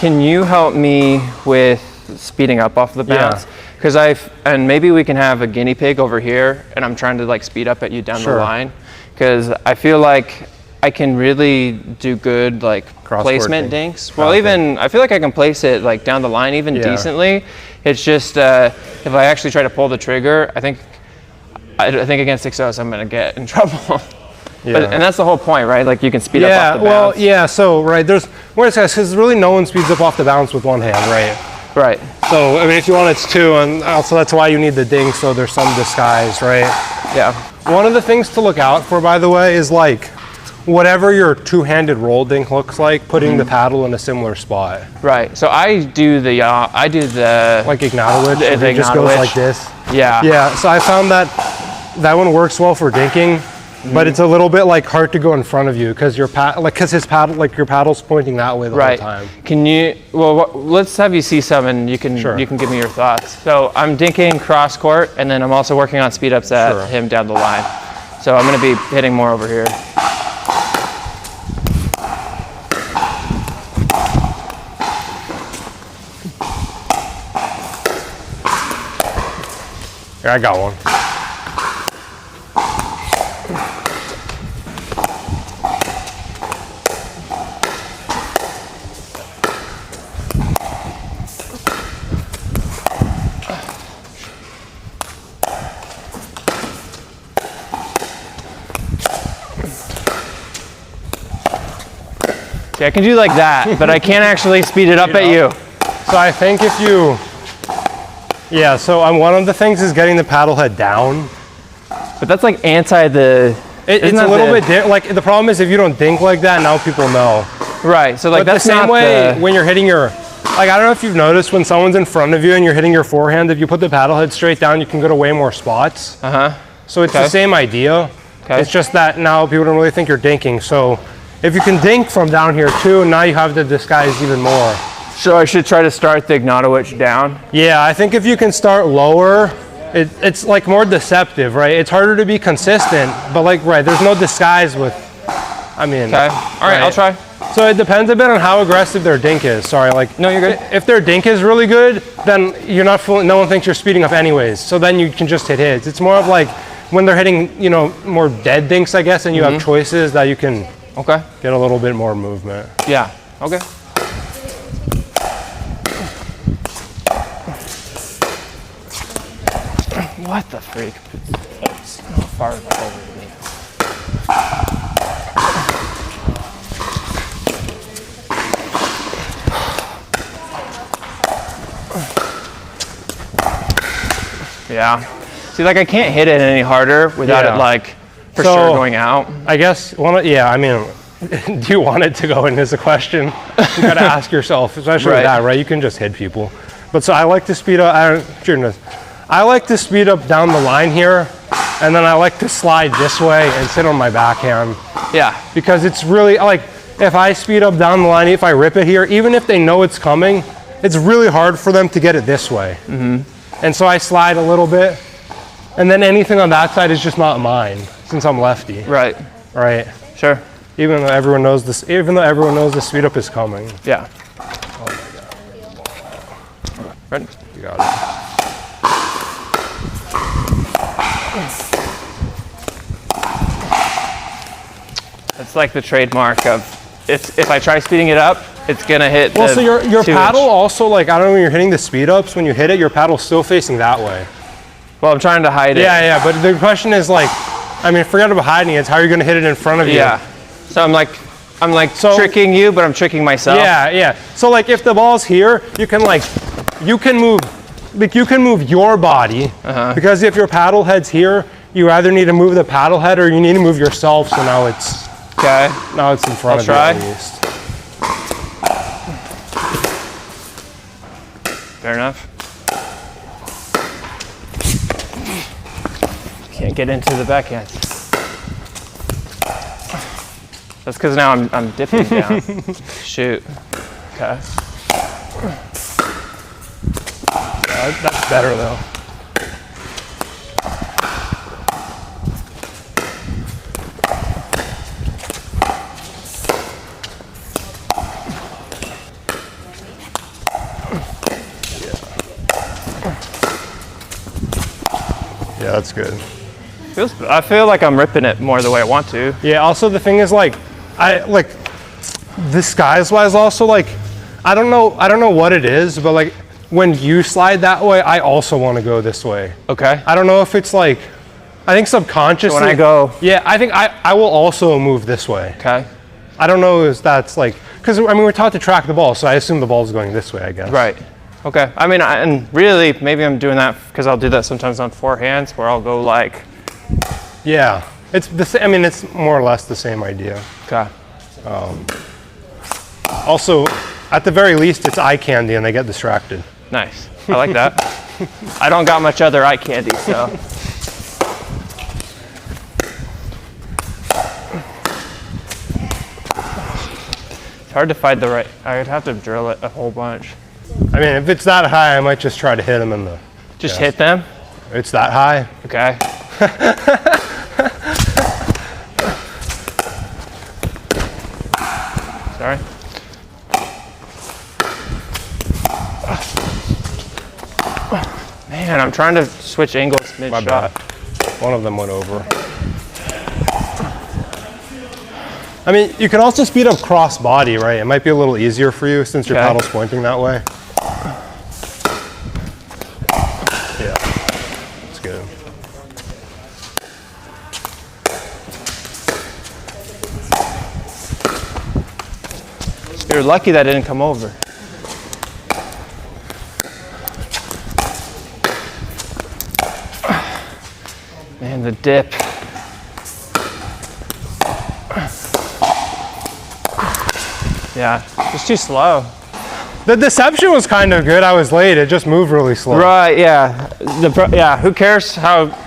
Can you help me with speeding up off the bounce? Because and maybe we can have a guinea pig over here, and I'm trying to like speed up at you down the line, because I feel like I can really do good like placement dinks. Well, even I feel like I can place it like down the line even decently. It's just if I actually try to pull the trigger, I think against 6-0s I'm gonna get in trouble. And that's the whole point, right? Like you can speed up off the bounce. Well, so there's because really no one speeds up off the bounce with one hand, right? Right. So I mean, if you want, it's two, and also that's why you need the dink, so there's some disguise, right? Yeah. One of the things to look out for, by the way, is like whatever your two-handed roll dink looks like, putting the paddle in a similar spot. Right. So I do the like Ignatowicz. It just goes like this. Yeah. Yeah. So I found that one works well for dinking. But it's a little bit like hard to go in front of you because your paddle's pointing that way the whole time. Can you? Well, let's have you see some, and you can give me your thoughts. So I'm dinking cross court, and then I'm also working on speed ups at him down the line. So I'm going to be hitting more over here. Here, I got one. I can do like that, but I can't actually speed it up at you. So I think if you, so one of the things is getting the paddle head down. But that's like anti the... It's a little bit, like the problem is if you don't dink like that, now people know. Right, so like that's the same way when you're hitting your, like I don't know if you've noticed when someone's in front of you and you're hitting your forehand, if you put the paddle head straight down, you can go to way more spots. So it's the same idea. It's just that now people don't really think you're dinking. So if you can dink from down here too, now you have to disguise even more. So I should try to start the Ignatowicz down? Yeah, I think if you can start lower, it's like more deceptive, right? It's harder to be consistent, but like, there's no disguise with, I mean. Okay, all right, I'll try. So it depends a bit on how aggressive their dink is. Sorry, like. No, you're good. If their dink is really good, then you're not no one thinks you're speeding up anyways. So then you can just hit hits. It's more of like when they're hitting, more dead dinks, I guess, and you have choices that you can get a little bit more movement. Yeah, okay. What the freak? It's not far enough over to me. Yeah. See, like I can't hit it any harder without it like for sure going out. I guess I mean, do you want it to go in is a question. You gotta ask yourself, especially with that, right? You can just hit people. But so I like to speed up, I like to speed up down the line here, and then I like to slide this way and sit on my backhand. Yeah. Because it's really, like, if I speed up down the line, if I rip it here, even if they know it's coming, it's really hard for them to get it this way. And so I slide a little bit, and then anything on that side is just not mine, since I'm lefty. Right. Right. Sure. Even though everyone knows this, the speed up is coming. Yeah. Oh my God. Ready? You got it. It's like the trademark of if I try speeding it up, it's gonna hit. Well, so your paddle also, like, I don't know, when you're hitting the speed ups, when you hit it, your paddle's still facing that way. Well, I'm trying to hide it. Yeah, but the question is, like, I mean, forget about hiding it. It's how you're gonna hit it in front of you. Yeah. So I'm like tricking you, but I'm tricking myself. Yeah. So like, if the ball's here, you can move your body, because if your paddle head's here, you either need to move the paddle head or you need to move yourself. So now it's Now it's in front of you at least. Fair enough. Can't get into the backhand. That's because now I'm dipping down. Shoot. Okay. That's better though. Yeah, that's good. I feel like I'm ripping it more the way I want to. Yeah, also the thing is like, disguise-wise also, like, I don't know what it is, but like when you slide that way, I also want to go this way. Okay. I don't know if it's like, I think subconsciously. So when I go. Yeah, I think I will also move this way. Okay. I don't know if that's like, because I mean, we're taught to track the ball, so I assume the ball's going this way, I guess. Right. Okay. I mean, and really, maybe I'm doing that because I'll do that sometimes on forehands where I'll go like. Yeah. It's the same. I mean, it's more or less the same idea. Okay. Also, at the very least, it's eye candy and they get distracted. Nice. I like that. I don't got much other eye candy, so. It's hard to find the right. I'd have to drill it a whole bunch. I mean, if it's that high, I might just try to hit them in the. Just hit them? It's that high. Okay. Sorry. Man, I'm trying to switch angles mid-shot. My bad. One of them went over. I mean, you can also speed up cross body, right? It might be a little easier for you since your paddle's pointing that way. Yeah, that's good. You're lucky that didn't come over. Man, the dip. Yeah, it's too slow. The deception was kind of good. I was late. It just moved really slow. Right, yeah. Yeah, who cares how...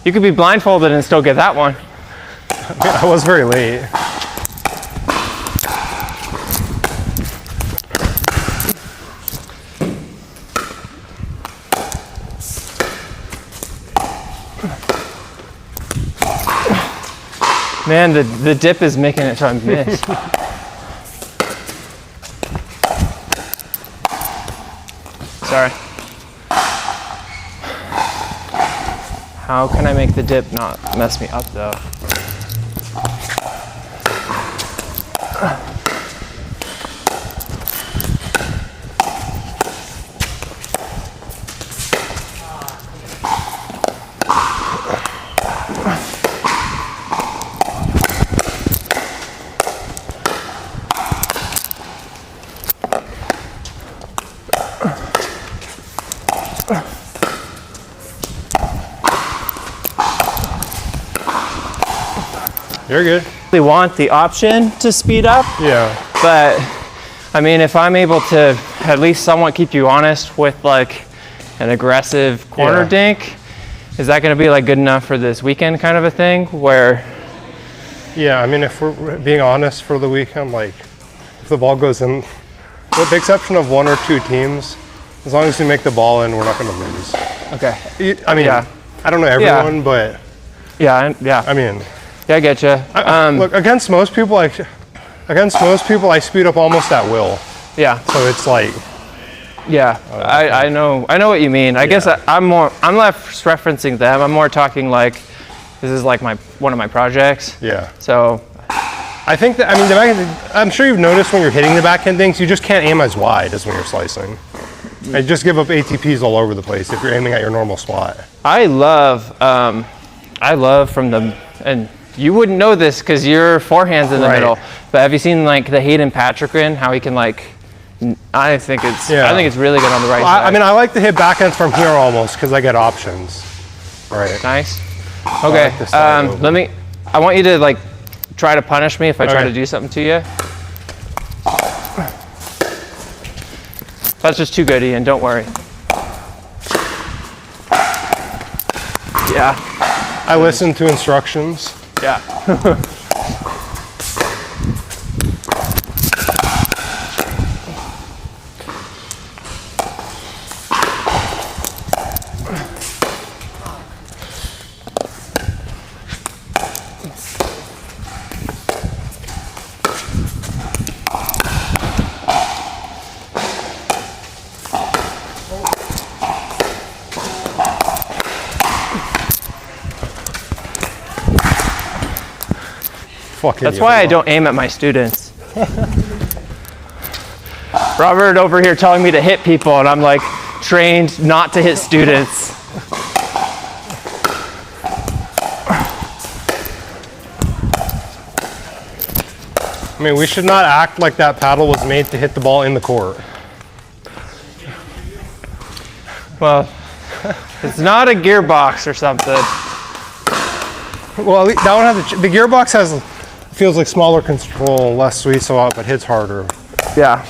You could be blindfolded and still get that one. I was very late. Man, the dip is making it so I miss. Sorry. How can I make the dip not mess me up though? You're good. We want the option to speed up. Yeah. But I mean, if I'm able to at least somewhat keep you honest with like an aggressive corner dink, is that going to be like good enough for this weekend kind of a thing where? Yeah, I mean, if we're being honest for the weekend, like if the ball goes in, with the exception of one or two teams, as long as we make the ball in, we're not going to lose. Okay. I mean, I don't know everyone, but yeah. I mean, yeah, I get you. Look, against most people, I speed up almost at will. Yeah. So it's like. Yeah, I know what you mean. I guess I'm less referencing them. I'm more talking like this is like one of my projects. Yeah. So. I think that, I mean, I'm sure you've noticed when you're hitting the backhand dinks, you just can't aim as wide as when you're slicing. You just give up ATPs all over the place if you're aiming at your normal spot. I love from the, and you wouldn't know this because your forehand's in the middle, but have you seen like the Hayden Patrickgren, how he can like, I think it's really good on the right side. I mean, I like to hit backhands from here almost because I get options. Right. Nice. Okay, I want you to like try to punish me if I try to do something to you. That's just too good, Ian, don't worry. Yeah. I listen to instructions. Yeah. That's why I don't aim at my students. Robert over here telling me to hit people, and I'm like trained not to hit students. I mean, we should not act like that paddle was made to hit the ball in the court. Well, it's not a gearbox or something. Well, that one has the gearbox feels like smaller control, less sweet spot, but hits harder. Yeah.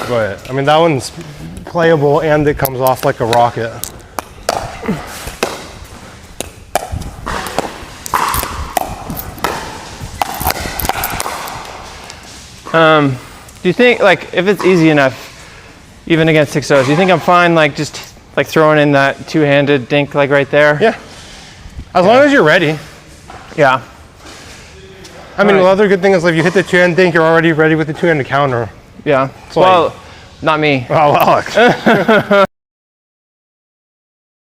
But I mean, that one's playable and it comes off like a rocket. Do you think, like, if it's easy enough, even against 6-0s, do you think I'm fine, like, just like throwing in that two-handed dink, like right there? Yeah. As long as you're ready. Yeah. I mean, the other good thing is if you hit the two-hand dink, you're already ready with the two-handed counter. Yeah. So well, not me. Oh, Alex.